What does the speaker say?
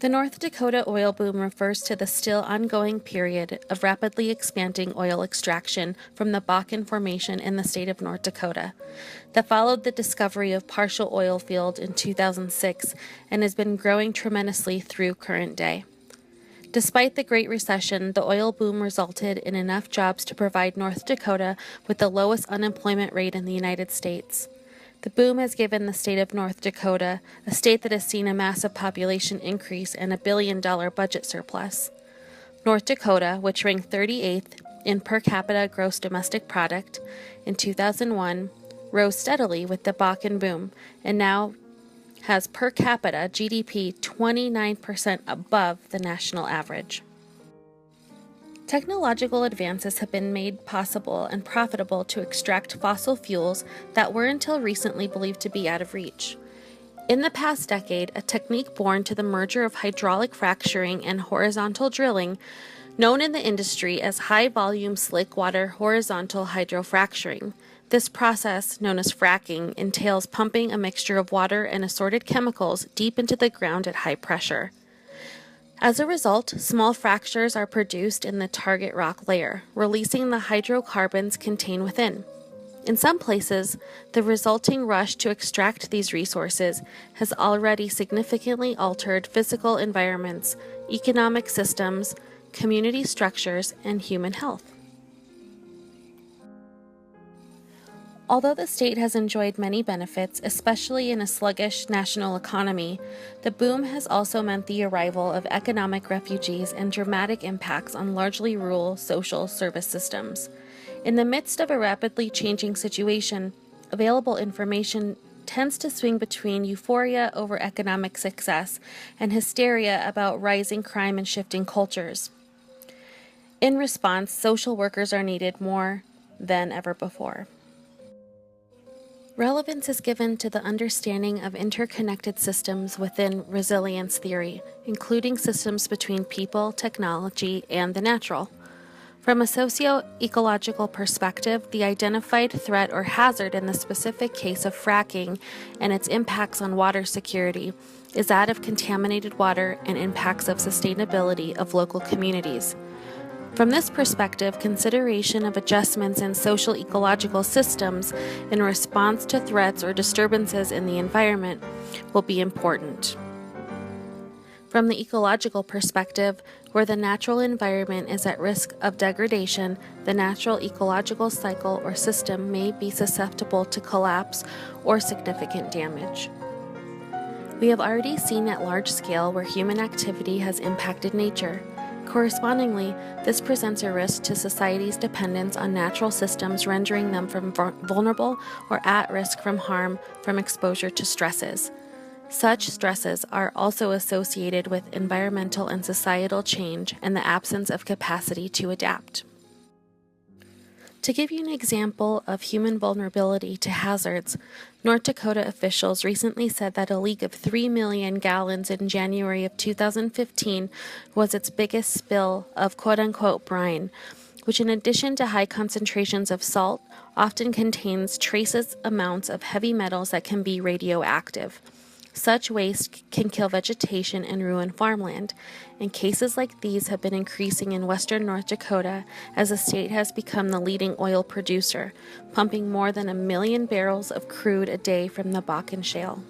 The North Dakota oil boom refers to the still ongoing period of rapidly expanding oil extraction from the Bakken Formation in the state of North Dakota that followed the discovery of Parshall Oil Field in 2006 and has been growing tremendously through current day. Despite the Great Recession, the oil boom resulted in enough jobs to provide North Dakota with the lowest unemployment rate in the United States. The boom has given the state of North Dakota, a state that has seen a massive population increase and a $1 billion budget surplus. North Dakota, which ranked 38th in per capita gross domestic product in 2001, rose steadily with the Bakken boom and now has per capita GDP 29% above the national average. Technological advances have been made possible and profitable to extract fossil fuels that were until recently believed to be out of reach. In the past decade, a technique born to the merger of hydraulic fracturing and horizontal drilling, known in the industry as high-volume slick-water horizontal hydrofracturing. This process, known as fracking, entails pumping a mixture of water and assorted chemicals deep into the ground at high pressure. As a result, small fractures are produced in the target rock layer, releasing the hydrocarbons contained within. In some places, the resulting rush to extract these resources has already significantly altered physical environments, economic systems, community structures, and human health. Although the state has enjoyed many benefits, especially in a sluggish national economy, the boom has also meant the arrival of economic refugees and dramatic impacts on largely rural social service systems. In the midst of a rapidly changing situation, available information tends to swing between euphoria over economic success and hysteria about rising crime and shifting cultures. In response, social workers are needed more than ever before. Relevance is given to the understanding of interconnected systems within resilience theory, including systems between people, technology, and the natural. From a socio-ecological perspective, the identified threat or hazard in the specific case of fracking and its impacts on water security is that of contaminated water and impacts of sustainability of local communities. From this perspective, consideration of adjustments in social ecological systems in response to threats or disturbances in the environment will be important. From the ecological perspective, where the natural environment is at risk of degradation, the natural ecological cycle or system may be susceptible to collapse or significant damage. We have already seen at large scale where human activity has impacted nature. Correspondingly, this presents a risk to society's dependence on natural systems, rendering them vulnerable or at risk from harm from exposure to stresses. Such stresses are also associated with environmental and societal change and the absence of capacity to adapt. To give you an example of human vulnerability to hazards, North Dakota officials recently said that a leak of 3 million gallons in January of 2015 was its biggest spill of quote-unquote brine, which in addition to high concentrations of salt, often contains trace amounts of heavy metals that can be radioactive. Such waste can kill vegetation and ruin farmland, and cases like these have been increasing in western North Dakota as the state has become the leading oil producer, pumping more than 1 million barrels of crude a day from the Bakken Shale.